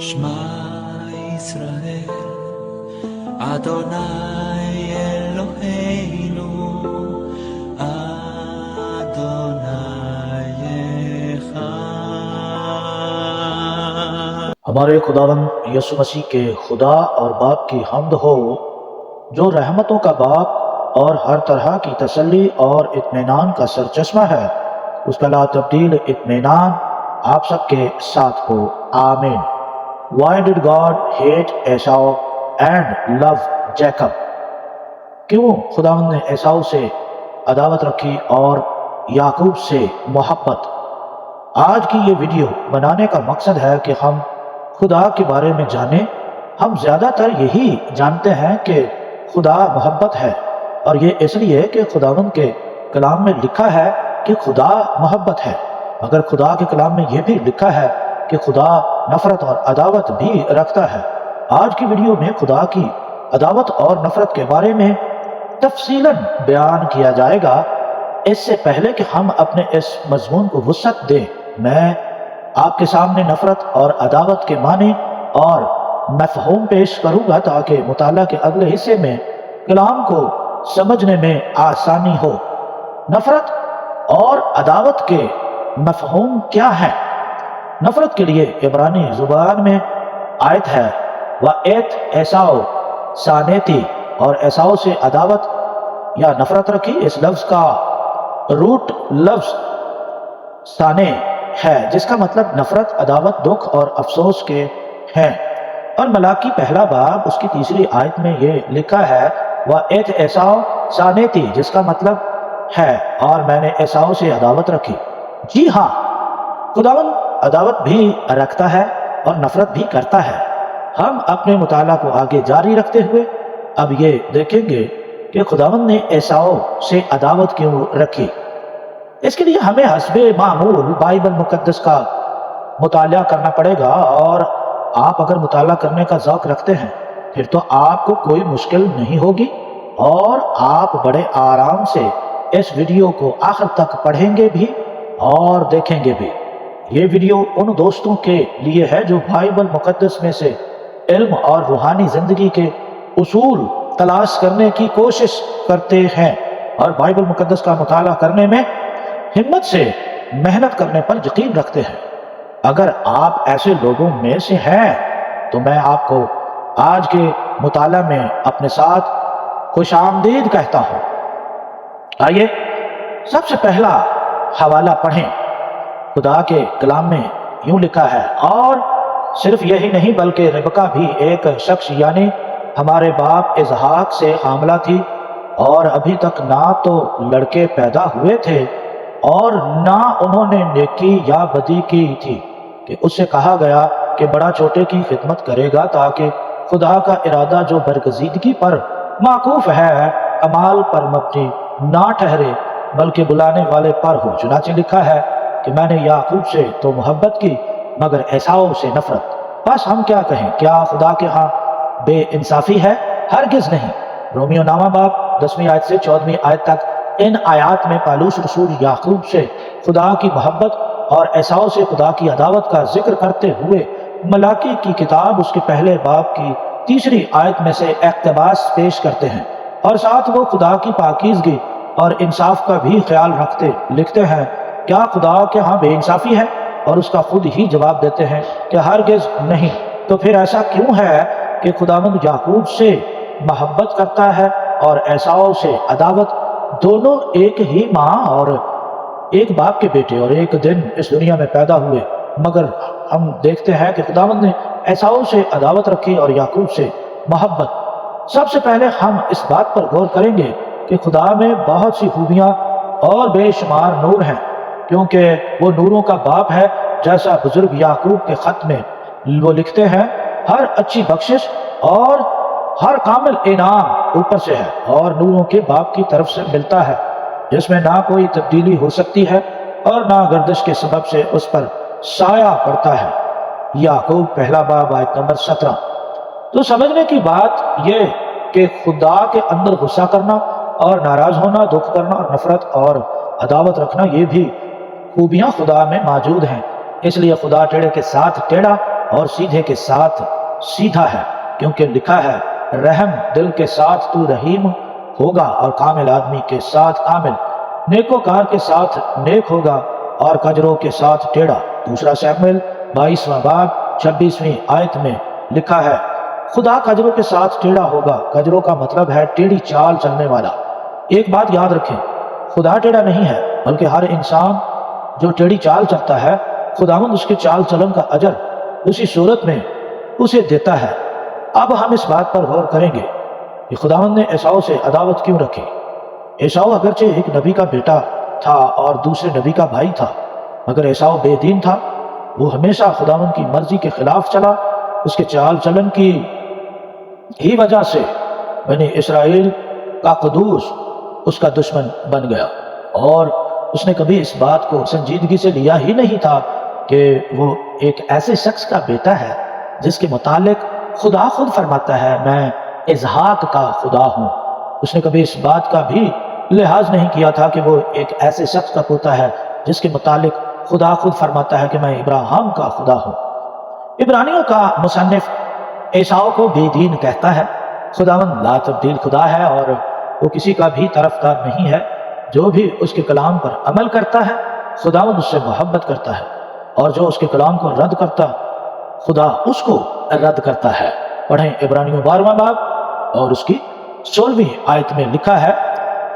שמע ישראל, אדוני אלוהינו, אדוני אחד. ہمارے خداوند یسوع مسیح کے خدا اور باپ کی حمد ہو، جو رحمتوں کا باپ اور ہر طرح کی تسلی اور اطمینان کا سرچشمہ ہے۔ اس کا لا تبدیل اطمینان آپ سب کے ساتھ ہو، آمین۔ Why did God hate Esau and love Jacob؟ کیوں خداوند نے ایساؤ سے عداوت رکھی اور یعقوب سے محبت؟ آج کی یہ ویڈیو بنانے کا مقصد ہے کہ ہم خدا کے بارے میں جانیں۔ ہم زیادہ تر یہی جانتے ہیں کہ خدا محبت ہے، اور یہ اس لیے کہ خداوند کے کلام میں لکھا ہے کہ خدا محبت ہے، مگر خدا کے کلام میں یہ بھی لکھا ہے کہ خدا نفرت اور عداوت بھی رکھتا ہے۔ آج کی ویڈیو میں خدا کی عداوت اور نفرت کے بارے میں تفصیلاً بیان کیا جائے گا۔ اس سے پہلے کہ ہم اپنے اس مضمون کو وسعت دیں، میں آپ کے سامنے نفرت اور عداوت کے معنی اور مفہوم پیش کروں گا تاکہ مطالعہ کے اگلے حصے میں کلام کو سمجھنے میں آسانی ہو۔ نفرت اور عداوت کے مفہوم کیا ہے؟ نفرت کے لیے عبرانی زبان میں آیت ہے وَإِتْ ایساؤ سانیتی، اور ایساؤ سے عداوت یا نفرت رکھی۔ اس لفظ کا روٹ لفظ سانے ہے، جس کا مطلب نفرت، عداوت، دکھ اور افسوس کے ہیں، اور ملاکی پہلا باب اس کی تیسری آیت میں یہ لکھا ہے وَإِتْ ایساؤ سانیتی، جس کا مطلب ہے اور میں نے ایساؤ سے عداوت رکھی۔ جی ہاں، خداوند عداوت بھی رکھتا ہے اور نفرت بھی کرتا ہے۔ ہم اپنے مطالعہ کو آگے جاری رکھتے ہوئے اب یہ دیکھیں گے کہ خداوند نے ایساؤ سے عداوت کیوں رکھی۔ اس کے لیے ہمیں حسب معمول بائبل مقدس کا مطالعہ کرنا پڑے گا، اور آپ اگر مطالعہ کرنے کا ذوق رکھتے ہیں پھر تو آپ کو کوئی مشکل نہیں ہوگی، اور آپ بڑے آرام سے اس ویڈیو کو آخر تک پڑھیں گے بھی اور دیکھیں گے بھی۔ یہ ویڈیو ان دوستوں کے لیے ہے جو بائبل مقدس میں سے علم اور روحانی زندگی کے اصول تلاش کرنے کی کوشش کرتے ہیں، اور بائبل مقدس کا مطالعہ کرنے میں ہمت سے محنت کرنے پر یقین رکھتے ہیں۔ اگر آپ ایسے لوگوں میں سے ہیں تو میں آپ کو آج کے مطالعہ میں اپنے ساتھ خوش آمدید کہتا ہوں۔ آئیے سب سے پہلا حوالہ پڑھیں۔ خدا کے کلام میں یوں لکھا ہے، اور صرف یہی نہیں بلکہ ربکہ بھی ایک شخص یعنی ہمارے باپ اسحاق سے حاملہ تھی، اور ابھی تک نہ تو لڑکے پیدا ہوئے تھے اور نہ انہوں نے نیکی یا بدی کی تھی، کہ اس سے کہا گیا کہ بڑا چھوٹے کی خدمت کرے گا، تاکہ خدا کا ارادہ جو برگزیدگی پر معکوف ہے اعمال پر مبنی نہ ٹھہرے بلکہ بلانے والے پر ہو۔ چنانچہ لکھا ہے کہ میں نے یعقوب سے تو محبت کی مگر ایساؤ سے نفرت۔ بس ہم کیا کہیں، کیا خدا کے ہاں بے انصافی ہے؟ ہرگز نہیں۔ رومیو نامہ باب 10ویں آیت سے 14ویں آیت تک ان آیات میں پالوس رسول یعقوب سے خدا کی محبت اور ایساؤ سے خدا کی عداوت کا ذکر کرتے ہوئے ملاکی کی کتاب اس کے پہلے باب کی تیسری آیت میں سے اقتباس پیش کرتے ہیں، اور ساتھ وہ خدا کی پاکیزگی اور انصاف کا بھی خیال رکھتے لکھتے ہیں۔ کیا خدا کے ہاں بے انصافی ہے؟ اور اس کا خود ہی جواب دیتے ہیں کہ ہرگز نہیں۔ تو پھر ایسا کیوں ہے کہ خداوند یعقوب سے محبت کرتا ہے اور ایساؤ سے عداوت؟ دونوں ایک ہی ماں اور ایک باپ کے بیٹے اور ایک دن اس دنیا میں پیدا ہوئے، مگر ہم دیکھتے ہیں کہ خداوند نے ایساؤ سے عداوت رکھی اور یعقوب سے محبت۔ سب سے پہلے ہم اس بات پر غور کریں گے کہ خدا میں بہت سی خوبیاں اور بے شمار نور ہیں، کیونکہ وہ نوروں کا باپ ہے۔ جیسا بزرگ یعقوب کے خط میں وہ لکھتے ہیں، ہر اچھی بخشش اور ہر کامل انعام اوپر سے ہے اور نوروں کے باپ کی طرف سے ملتا ہے، جس میں نہ کوئی تبدیلی ہو سکتی ہے اور نہ گردش کے سبب سے اس پر سایہ پڑتا ہے۔ یعقوب پہلا باب آیت نمبر 17۔ تو سمجھنے کی بات یہ کہ خدا کے اندر غصہ کرنا اور ناراض ہونا، دکھ کرنا اور نفرت اور عداوت رکھنا، یہ بھی خوبیاں خدا میں موجود ہیں۔ اس لیے خدا ٹیڑے کے ساتھ ٹیڑا اور سیدھے کے ساتھ سیدھا ہے، کیونکہ لکھا ہے رحم دل کے ساتھ تو رحیم ہوگا اور کامل آدمی کے ساتھ کامل، نیکوکار کے ساتھ نیک ہوگا اور کجروں کے ساتھ ٹیڑھا۔ دوسرا سیموئیل 22واں باب 26ویں آیت میں لکھا ہے خدا کجروں کے ساتھ ٹیڑھا ہوگا۔ کجروں کا مطلب ہے ٹیڑھی چال چلنے والا۔ ایک بات یاد رکھیں، خدا ٹیڑھا نہیں ہے، بلکہ ہر انسان جو ٹیڑھی چال چلتا ہے خداوند اس کے چال چلن کا اجر اسی صورت میں اسے دیتا ہے۔ اب ہم اس بات پر غور کریں گے کہ خداوند نے عیساؤ سے عداوت کیوں رکھی۔ عیساؤ اگرچہ ایک نبی کا بیٹا تھا اور دوسرے نبی کا بھائی تھا، مگر عیساؤ بے دین تھا۔ وہ ہمیشہ خداوند کی مرضی کے خلاف چلا۔ اس کے چال چلن کی ہی وجہ سے بنی اسرائیل کا قدوس اس کا دشمن بن گیا، اور اس نے کبھی اس بات کو سنجیدگی سے لیا ہی نہیں تھا کہ وہ ایک ایسے شخص کا بیٹا ہے جس کے متعلق خدا خود فرماتا ہے میں اسحاق کا خدا ہوں۔ اس نے کبھی اس بات کا بھی لحاظ نہیں کیا تھا کہ وہ ایک ایسے شخص کا پوتا ہے جس کے متعلق خدا خود فرماتا ہے کہ میں ابراہیم کا خدا ہوں۔ عبرانیوں کا مصنف عیساؤ کو بے دین کہتا ہے۔ خداوند لا تبدیل خدا ہے اور وہ کسی کا بھی طرفدار نہیں ہے۔ جو بھی اس کے کلام پر عمل کرتا ہے خداوند اس سے محبت کرتا ہے، اور جو اس کے کلام کو رد کرتا خدا اس کو رد کرتا ہے۔ پڑھیں عبرانیوں 12واں باب اور اس کی 16ویں آیت میں لکھا ہے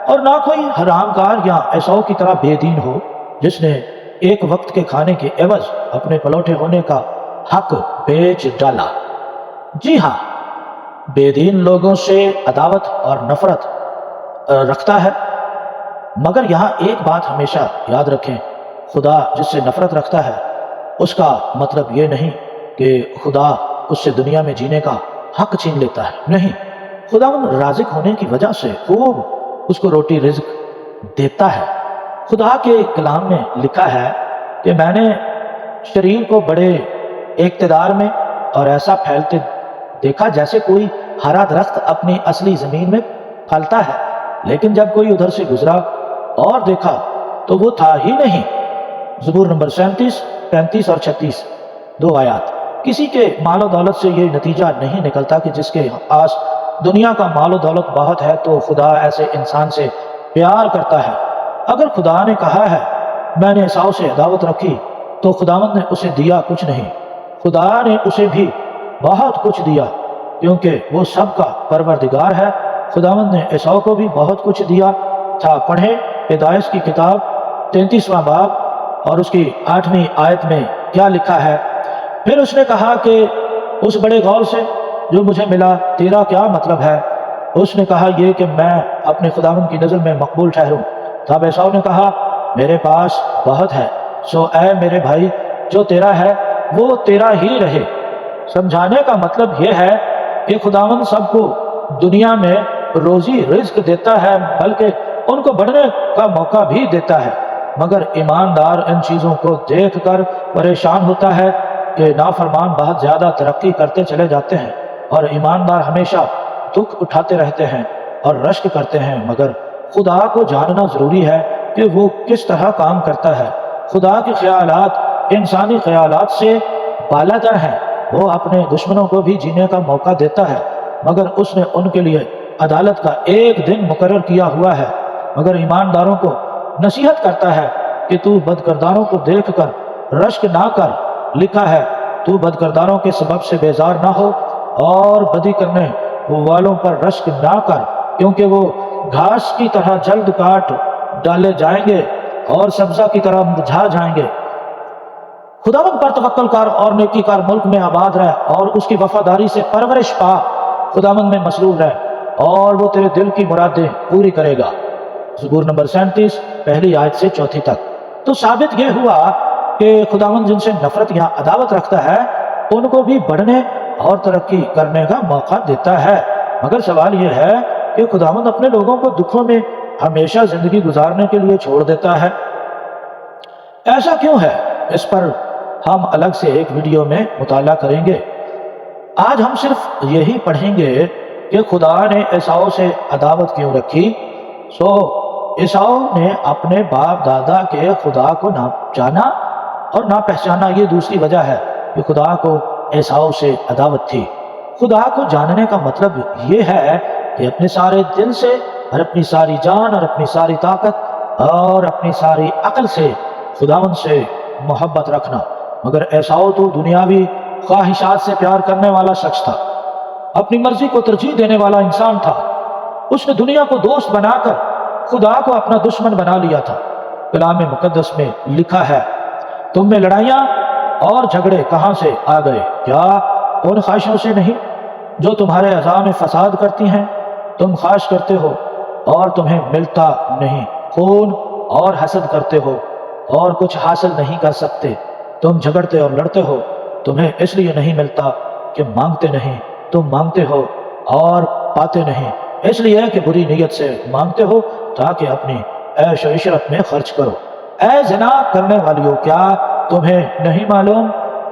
اور نہ کوئی حرام کار یا عیساؤ کی طرح بے دین ہو جس نے ایک وقت کے کھانے کے عوض اپنے پلوٹے ہونے کا حق بیچ ڈالا۔ جی ہاں، بے دین لوگوں سے عداوت اور نفرت رکھتا ہے، مگر یہاں ایک بات ہمیشہ یاد رکھیں، خدا جس سے نفرت رکھتا ہے اس کا مطلب یہ نہیں کہ خدا اس سے دنیا میں جینے کا حق چھین لیتا ہے، نہیں، خدا رازق ہونے کی وجہ سے خوب اس کو روٹی رزق دیتا ہے۔ خدا کے کلام میں لکھا ہے کہ میں نے شریر کو بڑے اقتدار میں اور ایسا پھیلتے دیکھا جیسے کوئی ہرا درخت اپنی اصلی زمین میں پھلتا ہے، لیکن جب کوئی ادھر سے گزرا اور دیکھا تو وہ تھا ہی نہیں۔ زبور نمبر 37، 35 اور 36 دو آیات۔ کسی کے مال و دولت سے یہ نتیجہ نہیں نکلتا کہ جس کے پاس دنیا کا مال و دولت بہت ہے تو خدا ایسے انسان سے پیار کرتا ہے۔ اگر خدا نے کہا ہے میں نے عیساؤ سے عداوت رکھی تو خداوند نے اسے دیا کچھ نہیں، خدا نے اسے بھی بہت کچھ دیا کیونکہ وہ سب کا پروردگار ہے۔ خداوند نے عیساؤ کو بھی بہت کچھ دیا تھا۔ پڑھیں پیدائش کی کتاب 33واں باب اور اس کی 8ویں آیت میں کیا لکھا ہے۔ پھر اس نے کہا کہ اس بڑے غور سے جو مجھے ملا تیرا کیا مطلب ہے؟ اس نے کہا یہ کہ میں اپنے خداوند کی نظر میں مقبول ٹھہروں۔ تب عیساؤ نے کہا میرے پاس بہت ہے، سو اے میرے بھائی جو تیرا ہے وہ تیرا ہی رہے۔ سمجھانے کا مطلب یہ ہے کہ خداوند سب کو دنیا میں روزی رزق دیتا ہے، بلکہ ان کو بڑھنے کا موقع بھی دیتا ہے، مگر ایماندار ان چیزوں کو دیکھ کر پریشان ہوتا ہے کہ نافرمان بہت زیادہ ترقی کرتے چلے جاتے ہیں اور ایماندار ہمیشہ دکھ اٹھاتے رہتے ہیں اور رشک کرتے ہیں۔ مگر خدا کو جاننا ضروری ہے کہ وہ کس طرح کام کرتا ہے۔ خدا کے خیالات انسانی خیالات سے بالاتر ہیں۔ وہ اپنے دشمنوں کو بھی جینے کا موقع دیتا ہے، مگر اس نے ان کے لیے عدالت کا ایک دن مقرر کیا ہوا ہے۔ مگر ایمانداروں کو نصیحت کرتا ہے کہ تو بدکرداروں کو دیکھ کر رشک نہ کر۔ لکھا ہے تو بدکرداروں کے سبب سے بیزار نہ ہو اور بدی کرنے والوں پر رشک نہ کر، کیونکہ وہ گھاس کی طرح جلد کاٹ ڈالے جائیں گے اور سبزہ کی طرح مرجھا جائیں گے۔ خداوند پر توکل کر اور نیکی کر، ملک میں آباد رہ اور اس کی وفاداری سے پرورش پا۔ خداوند میں مسرور رہ اور وہ تیرے دل کی مرادیں پوری کرے گا۔ زبور نمبر 37 پہلی آیت سے 4 تک۔ تو ثابت یہ ہوا کہ خداوند جن سے نفرت یا عداوت رکھتا ہے ان کو بھی بڑھنے اور ترقی کرنے کا موقع دیتا ہے، مگر سوال یہ ہے کہ خداوند اپنے لوگوں کو دکھوں میں ہمیشہ زندگی گزارنے کے لیے چھوڑ دیتا ہے۔ ایسا کیوں ہے؟ اس پر ہم الگ سے ایک ویڈیو میں مطالعہ کریں گے۔ آج ہم صرف یہی پڑھیں گے کہ خدا نے عیساؤ سے عداوت کیوں رکھی۔ عیساؤ نے اپنے باپ دادا کے خدا کو نہ جانا اور نہ پہچانا۔ یہ دوسری وجہ ہے کہ خدا کو ایساؤ سے عداوت تھی۔ خدا کو جاننے کا مطلب یہ ہے کہ اپنے سارے دل سے اور اپنی ساری جان اور اپنی ساری طاقت اور اپنی ساری عقل سے خداوند سے محبت رکھنا۔ مگر ایساؤ تو دنیاوی خواہشات سے پیار کرنے والا شخص تھا، اپنی مرضی کو ترجیح دینے والا انسان تھا۔ اس نے دنیا کو دوست بنا کر خدا کو اپنا دشمن بنا لیا تھا۔ کلام مقدس میں لکھا ہے، تم میں لڑائیاں اور جھگڑے کہاں سے آ گئے؟ کیا ان خواہشوں سے نہیں جو تمہارے اعضاء میں فساد کرتی ہیں؟ تم خواہش کرتے ہو اور تمہیں ملتا نہیں، خون اور حسد کرتے ہو اور کچھ حاصل نہیں کر سکتے۔ تم جھگڑتے اور لڑتے ہو، تمہیں اس لیے نہیں ملتا کہ مانگتے نہیں۔ تم مانگتے ہو اور پاتے نہیں، اس لیے کہ بری نیت سے مانگتے ہو تاکہ اپنی عیش و عشرت میں خرچ کرو۔ اے زنا کرنے والیو، کیا تمہیں نہیں معلوم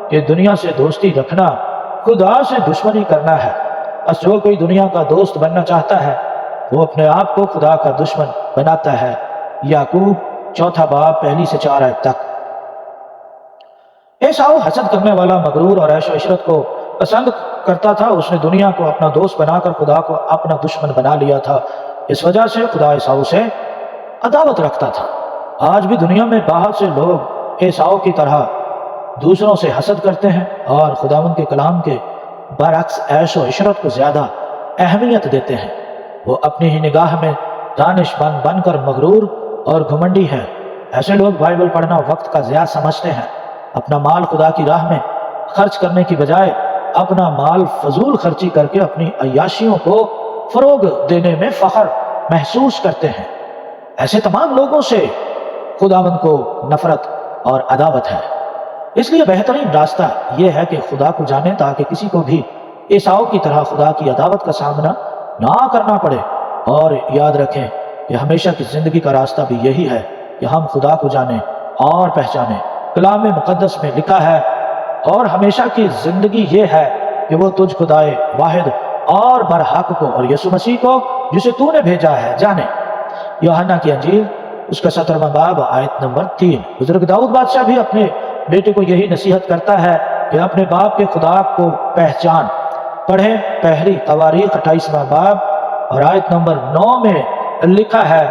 کہ دنیا سے دوستی رکھنا خدا سے دشمنی کرنا ہے؟ بس جو کوئی دنیا کا دوست بننا چاہتا ہے وہ اپنے آپ کو خدا کا دشمن بناتا ہے۔ یعقوب 4 باب 1 سے 4 آیت تک۔ ایساؤ حسد کرنے والا، مغرور اور عیش و عشرت کو پسند کرتا تھا۔ اس نے دنیا کو اپنا دوست بنا کر خدا کو اپنا دشمن بنا لیا تھا۔ اس وجہ سے خدا ایساؤ سے عداوت رکھتا تھا۔ آج بھی دنیا میں بہت سے لوگ ایساؤ کی طرح دوسروں سے حسد کرتے ہیں اور خداوند کے کلام کے برعکس عیش و عشرت کو زیادہ اہمیت دیتے ہیں۔ وہ اپنی ہی نگاہ میں دانش مند بن کر مغرور اور گھمنڈی ہیں۔ ایسے لوگ بائبل پڑھنا وقت کا ضیاع سمجھتے ہیں۔ اپنا مال خدا کی راہ میں خرچ کرنے کی بجائے اپنا مال فضول خرچی کر کے اپنی عیاشیوں کو فروغ دینے میں فخر محسوس کرتے ہیں۔ ایسے تمام لوگوں سے خداوند کو نفرت اور عداوت ہے۔ اس لیے بہترین راستہ یہ ہے کہ خدا کو جانیں تاکہ کسی کو بھی ایساؤ کی طرح خدا کی عداوت کا سامنا نہ کرنا پڑے۔ اور یاد رکھیں کہ ہمیشہ کی زندگی کا راستہ بھی یہی ہے کہ ہم خدا کو جانیں اور پہچانیں۔ کلام مقدس میں لکھا ہے، اور ہمیشہ کی زندگی یہ ہے کہ وہ تجھ خدائے واحد اور برحق کو اور یسوع مسیح کو جسے تو نے بھیجا ہے جانے۔ یوحنا کی انجیل اس کا 17واں باب آیت نمبر 3۔ بزرگ داؤد بادشاہ بھی اپنے بیٹے کو یہی نصیحت کرتا ہے کہ اپنے باپ کے خدا کو پہچان۔ پڑھیں پہلی تواریخ 28واں باب اور آیت نمبر 9 میں لکھا ہے،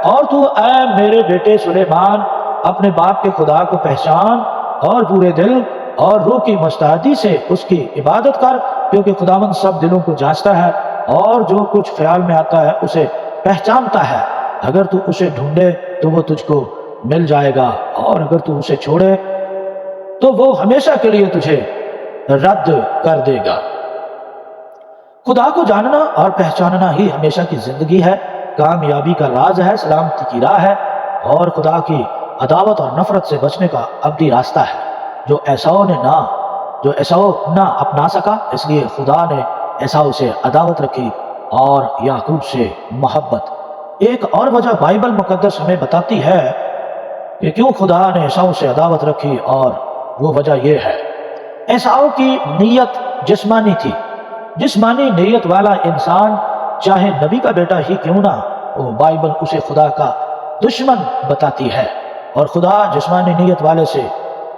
اور تو اے میرے بیٹے سلیمان اپنے باپ کے خدا کو پہچان اور پورے دل اور روح کی مستعدی سے اس کی عبادت کر، کیونکہ خداوند سب دلوں کو جانچتا ہے اور جو کچھ خیال میں آتا ہے اسے پہچانتا ہے۔ اگر تو اسے ڈھونڈے تو وہ تجھ کو مل جائے گا، اور اگر تو اسے چھوڑے تو وہ ہمیشہ کے لیے تجھے رد کر دے گا۔ خدا کو جاننا اور پہچاننا ہی ہمیشہ کی زندگی ہے، کامیابی کا راز ہے، سلامتی کی راہ ہے، اور خدا کی عداوت اور نفرت سے بچنے کا ابدی راستہ ہے جو ایساؤ نہ اپنا سکا۔ اس لیے خدا نے ایساؤ سے عداوت رکھی اور یعقوب سے محبت۔ ایک اور وجہ بائبل مقدس ہمیں بتاتی ہے کہ کیوں خدا نے ایساؤ سے عداوت رکھی، اور وہ وجہ یہ ہے، ایساؤ کی نیت جسمانی تھی۔ جسمانی نیت والا انسان چاہے نبی کا بیٹا ہی کیوں نہ ہو، بائبل اسے خدا کا دشمن بتاتی ہے، اور خدا جسمانی نیت والے سے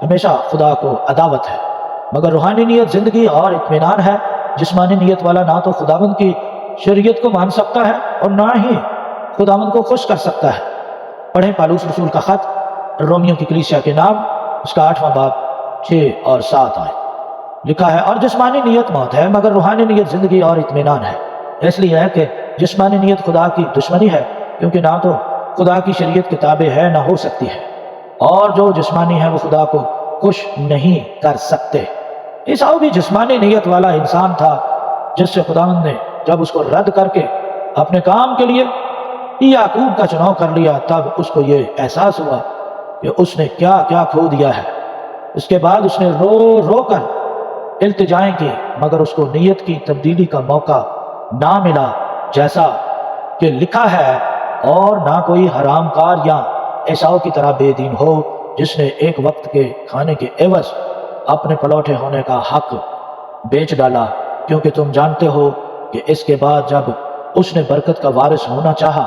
ہمیشہ خدا کو عداوت ہے۔ مگر روحانی نیت زندگی اور اطمینان ہے۔ جسمانی نیت والا نہ تو خداوند کی شریعت کو مان سکتا ہے اور نہ ہی خداوند کو خوش کر سکتا ہے۔ پڑھیں پالوس رسول کا خط رومیوں کی کلیسیا کے نام، اس کا 8واں باب 6 اور 7 آئے لکھا ہے، اور جسمانی نیت موت ہے مگر روحانی نیت زندگی اور اطمینان ہے۔ اس لیے ہے کہ جسمانی نیت خدا کی دشمنی ہے، کیونکہ نہ تو خدا کی شریعت کی تابع ہے نہ ہو سکتی ہے، اور جو جسمانی ہے وہ خدا کو خوش نہیں کر سکتے۔ عیسیٰ بھی جسمانی نیت والا انسان تھا، جس سے خداوند نے جب اس کو رد کر کے اپنے کام کے لیے یعقوب کا چناؤ کر لیا، تب اس کو یہ احساس ہوا کہ اس نے کیا کیا کھو دیا ہے۔ اس کے بعد اس نے رو رو کر التجائیں کی، مگر اس کو نیت کی تبدیلی کا موقع نہ ملا، جیسا کہ لکھا ہے، اور نہ کوئی حرام کار یا عیسیٰ کی طرح بے دین ہو، جس نے ایک وقت کے کھانے کے عوض اپنے پلوٹے ہونے کا حق بیچ ڈالا، کیونکہ تم جانتے ہو کہ اس کے بعد جب اس نے برکت کا وارث ہونا چاہا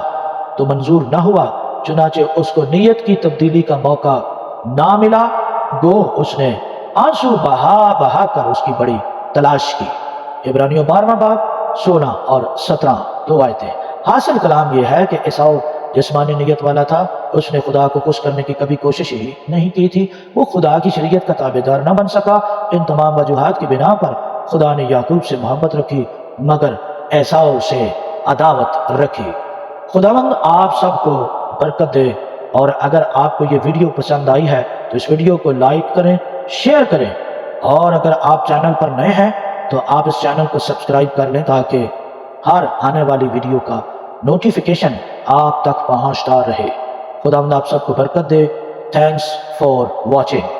تو منظور نہ ہوا، چنانچہ اس کو نیت کی تبدیلی کا موقع نہ ملا، گو اس نے آنسو بہا بہا کر اس کی بڑی تلاش کی۔ عبرانیوں 12واں باب 16 اور 17 دو آیتیں۔ حاصل کلام یہ ہے کہ عیسیٰ جسمانی نیت والا تھا، اس نے خدا کو خوش کرنے کی کبھی کوشش ہی نہیں کی تھی، وہ خدا کی شریعت کا تابعدار نہ بن سکا۔ ان تمام وجوہات کی بنا پر خدا نے یعقوب سے محبت رکھی مگر عیسیٰ سے عداوت رکھی۔ خداوند آپ سب کو برکت دے، اور اگر آپ کو یہ ویڈیو پسند آئی ہے تو اس ویڈیو کو لائک کریں، شیئر کریں، اور اگر آپ چینل پر نئے ہیں تو آپ اس چینل کو سبسکرائب کر لیں تاکہ ہر آنے والی ویڈیو کا نوٹیفیکیشن آپ تک پہنچتا رہے۔ خداوند آپ سب کو برکت دے۔ Thanks for watching.